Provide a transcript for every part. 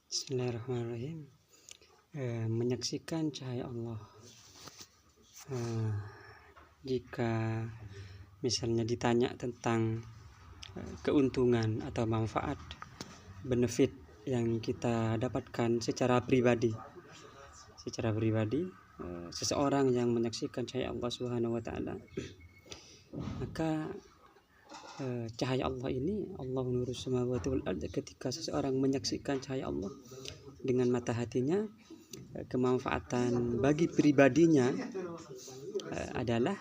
Bismillahirrahmanirrahim. Menyaksikan cahaya Allah. Jika misalnya ditanya tentang keuntungan atau manfaat, benefit yang kita dapatkan secara pribadi, seseorang yang menyaksikan cahaya Allah Subhanahu wa Ta'ala, maka cahaya Allah ini, Allahu nurus samawati wal ardh, ketika seseorang menyaksikan cahaya Allah dengan mata hatinya, kemanfaatan bagi pribadinya adalah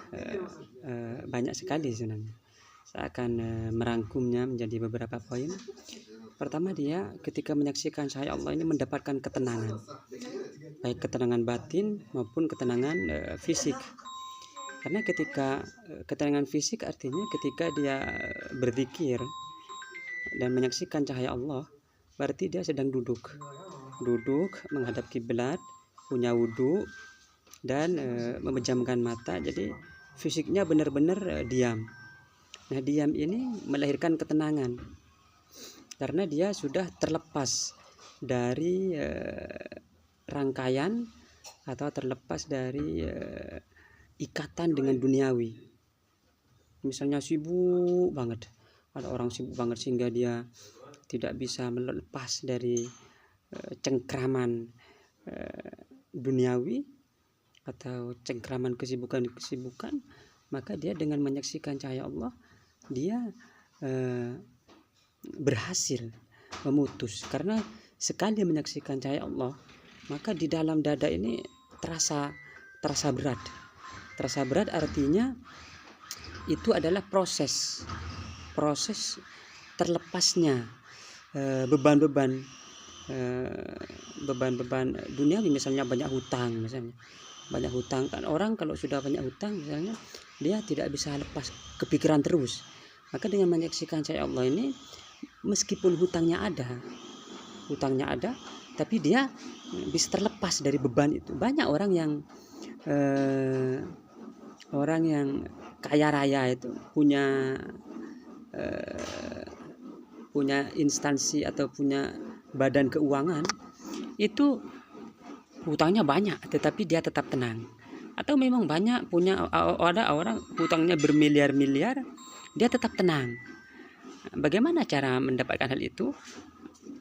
banyak sekali sebenarnya. Saya akan merangkumnya menjadi beberapa poin. Pertama, dia ketika menyaksikan cahaya Allah ini mendapatkan ketenangan, baik ketenangan batin maupun ketenangan fisik. Karena ketika ketenangan fisik artinya ketika dia berzikir dan menyaksikan cahaya Allah, berarti dia sedang duduk menghadap kiblat, punya wudhu, dan memejamkan mata. Jadi fisiknya benar-benar diam. Nah, diam ini melahirkan ketenangan karena dia sudah terlepas dari rangkaian atau terlepas dari ikatan dengan duniawi. Misalnya sibuk banget, ada orang sibuk banget sehingga dia tidak bisa melepas dari cengkraman duniawi atau cengkraman kesibukan, maka dia dengan menyaksikan cahaya Allah, dia berhasil memutus. Karena sekali menyaksikan cahaya Allah, maka di dalam dada ini terasa berat. Terasa berat artinya itu adalah proses terlepasnya beban-beban duniawi. Misalnya banyak hutang kan, orang kalau sudah banyak hutang misalnya, dia tidak bisa lepas kepikiran terus. Maka dengan menyaksikan cahaya Allah ini, meskipun hutangnya ada, tapi dia bisa terlepas dari beban itu. Banyak orang yang kaya raya itu punya instansi atau punya badan keuangan, itu hutangnya banyak tetapi dia tetap tenang. Atau memang ada orang hutangnya bermiliar-miliar, dia tetap tenang. Bagaimana cara mendapatkan hal itu?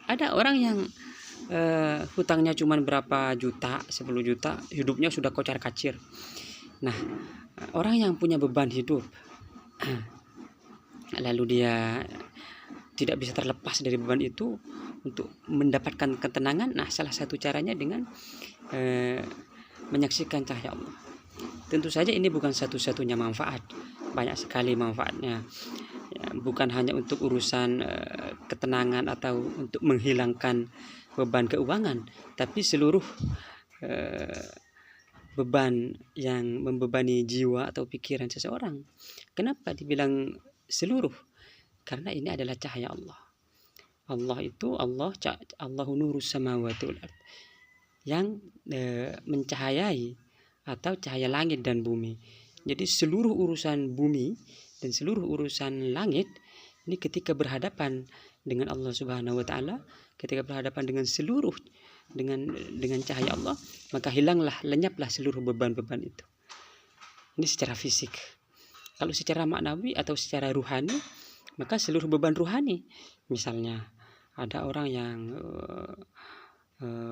Ada orang yang hutangnya cuma berapa juta, 10 juta, hidupnya sudah kocar-kacir. Nah, orang yang punya beban hidup lalu dia tidak bisa terlepas dari beban itu untuk mendapatkan ketenangan. Nah, salah satu caranya dengan menyaksikan cahaya Allah. Tentu saja ini bukan satu-satunya manfaat, banyak sekali manfaatnya. Ya, bukan hanya untuk urusan ketenangan atau untuk menghilangkan beban keuangan, tapi seluruh beban yang membebani jiwa atau pikiran seseorang. Kenapa dibilang seluruh? Karena ini adalah cahaya Allah. Allahu nurus samawati wal ardh, yang mencahayai atau cahaya langit dan bumi. Jadi seluruh urusan bumi dan seluruh urusan langit ini ketika berhadapan dengan Allah Subhanahu wa Ta'ala, ketika berhadapan dengan cahaya Allah, maka lenyaplah seluruh beban-beban itu. Ini secara fisik. Kalau secara maknawi atau secara ruhani, maka seluruh beban ruhani, misalnya ada orang yang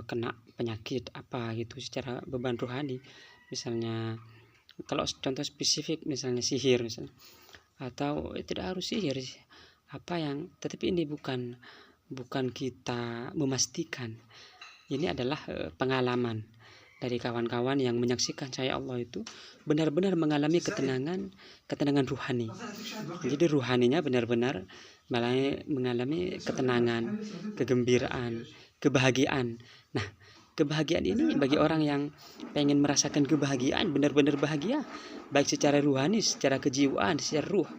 kena penyakit apa gitu, secara beban ruhani, misalnya kalau contoh spesifik misalnya sihir misalnya, atau tidak harus sihir tetapi ini bukan kita memastikan. Ini adalah pengalaman dari kawan-kawan yang menyaksikan cahaya Allah itu benar-benar mengalami ketenangan ruhani. Jadi ruhaninya benar-benar mengalami ketenangan, kegembiraan, kebahagiaan. Nah, kebahagiaan ini bagi orang yang pengen merasakan kebahagiaan, benar-benar bahagia, baik secara ruhani, secara kejiwaan, secara ruh,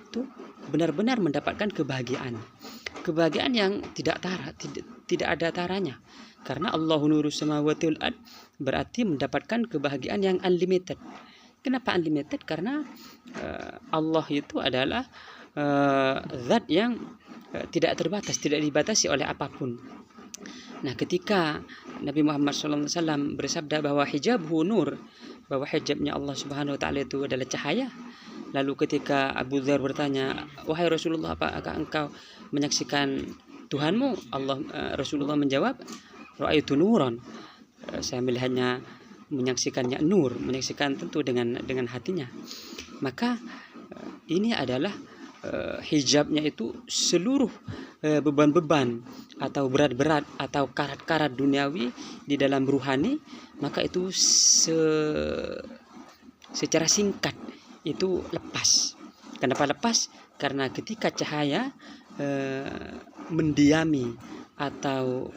itu benar-benar mendapatkan kebahagiaan yang tidak ada taranya. Karena Allahu nurus samawati wal ardh berarti mendapatkan kebahagiaan yang unlimited. Kenapa unlimited? Karena Allah itu adalah zat yang tidak terbatas, tidak dibatasi oleh apapun. Nah, ketika Nabi Muhammad SAW bersabda bahwa hijabhu nur, bahwa hijabnya Allah Subhanahu wa taala itu adalah cahaya. Lalu ketika Abu Dzar bertanya, "Wahai Rasulullah, apakah engkau menyaksikan Tuhanmu?" Rasulullah menjawab, "Ra'aitu nuran." Saya melihatnya, menyaksikannya nur, menyaksikan tentu dengan hatinya. Maka ini adalah hijabnya itu seluruh beban-beban atau berat-berat atau karat-karat duniawi di dalam ruhani, maka itu secara singkat itu lepas. Kenapa lepas? Karena ketika cahaya mendiami atau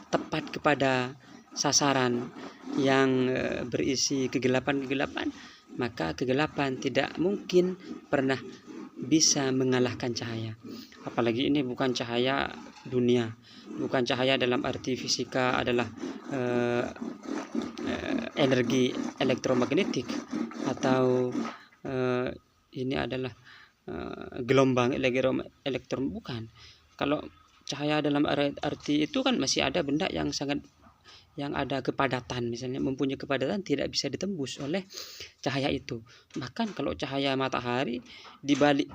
tepat kepada sasaran yang berisi kegelapan-kegelapan, maka kegelapan tidak mungkin pernah bisa mengalahkan cahaya. Apalagi ini bukan cahaya dunia, bukan cahaya dalam arti fisika adalah energi elektromagnetik, atau ini adalah gelombang elektron, bukan. Kalau cahaya dalam arti itu kan masih ada benda yang ada kepadatan, misalnya mempunyai kepadatan tidak bisa ditembus oleh cahaya itu. Bahkan kalau cahaya matahari di balik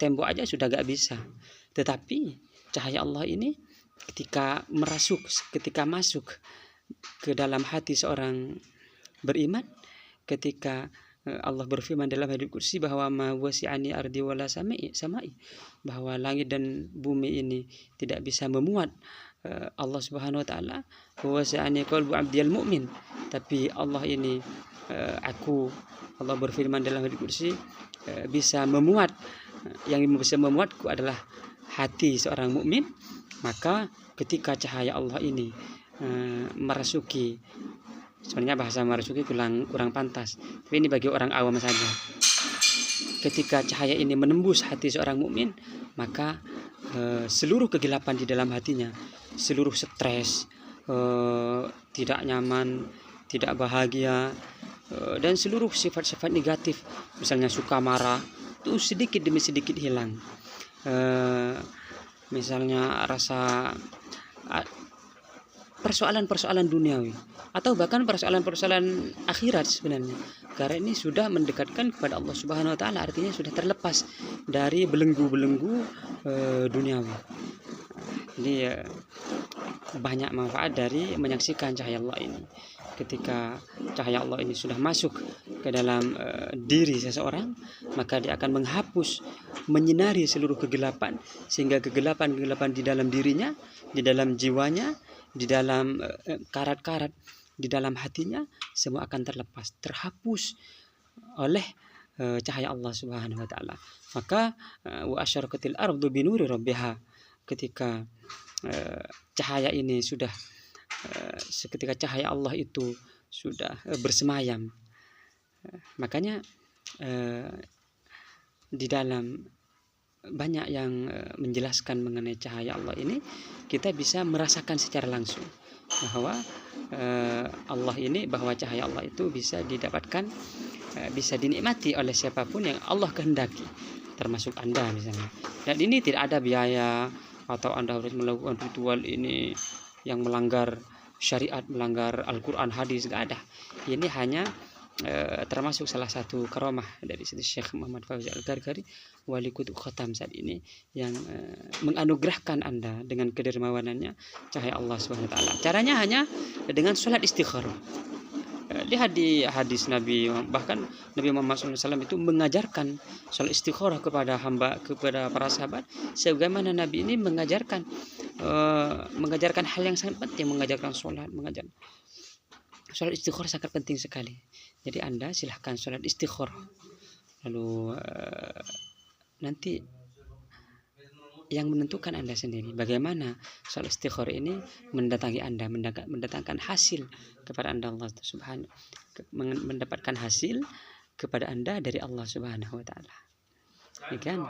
tembok aja sudah gak bisa. Tetapi cahaya Allah ini ketika masuk ke dalam hati seorang beriman, ketika Allah berfirman dalam hadits qudsi bahwa ma wasi'ani ardi wala samai, bahwa langit dan bumi ini tidak bisa memuat Allah Subhanahu wa taala. Wasi'ani qalbu 'abdiyal mu'min, tapi Allah ini Allah berfirman dalam hadits qudsi bisa memuat, yang bisa memuatku adalah hati seorang mukmin. Maka ketika cahaya Allah ini merasuki, sebenarnya bahasa merasuki kurang pantas, tapi ini bagi orang awam saja. Ketika cahaya ini menembus hati seorang mukmin, maka seluruh kegelapan di dalam hatinya, seluruh stres, tidak nyaman, tidak bahagia, dan seluruh sifat-sifat negatif, misalnya suka marah, itu sedikit demi sedikit hilang. Misalnya rasa persoalan-persoalan duniawi atau bahkan persoalan-persoalan akhirat sebenarnya, karena ini sudah mendekatkan kepada Allah Subhanahu wa taala, artinya sudah terlepas dari belenggu-belenggu duniawi. Jadi banyak manfaat dari menyaksikan cahaya Allah ini. Ketika cahaya Allah ini sudah masuk ke dalam diri seseorang, maka dia akan menghapus, menyinari seluruh kegelapan, sehingga kegelapan-kegelapan di dalam dirinya, di dalam jiwanya, di dalam karat-karat di dalam hatinya, semua akan terhapus oleh cahaya Allah Subhanahu wa taala. Maka wa asyaraqatil ardu binuri rabbiha, ketika cahaya ini sudah ketika cahaya Allah itu sudah bersemayam, makanya di dalam banyak yang menjelaskan mengenai cahaya Allah ini, kita bisa merasakan secara langsung bahwa Allah ini, bahwa cahaya Allah itu bisa didapatkan, bisa dinikmati oleh siapapun yang Allah kehendaki, termasuk Anda misalnya. Dan ini tidak ada biaya atau Anda harus melakukan ritual ini yang melanggar syariat, melanggar Al-Quran, hadis, gak ada. Ini hanya termasuk salah satu karamah dari Syekh Muhammad Fauzi Al-Gargari, wali kutub khatam saat ini, yang menganugerahkan Anda dengan kedermawanannya cahaya Allah Subhanahu wa taala. Caranya hanya dengan sholat istikharah. Lihat di hadis Nabi, bahkan Nabi Muhammad SAW itu mengajarkan sholat istikharah kepada para sahabat, sebagaimana Nabi ini mengajarkan hal yang sangat penting, mengajarkan sholat istikharah sangat penting sekali. Jadi Anda silahkan sholat istikharah, lalu nanti yang menentukan Anda sendiri bagaimana sholat istikharah ini mendatangi Anda, mendatangkan hasil kepada Anda, Allah Subhanahu, mendapatkan hasil kepada Anda dari Allah Subhanahu wa taala. Demikian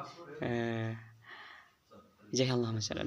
jazakallahu khairan.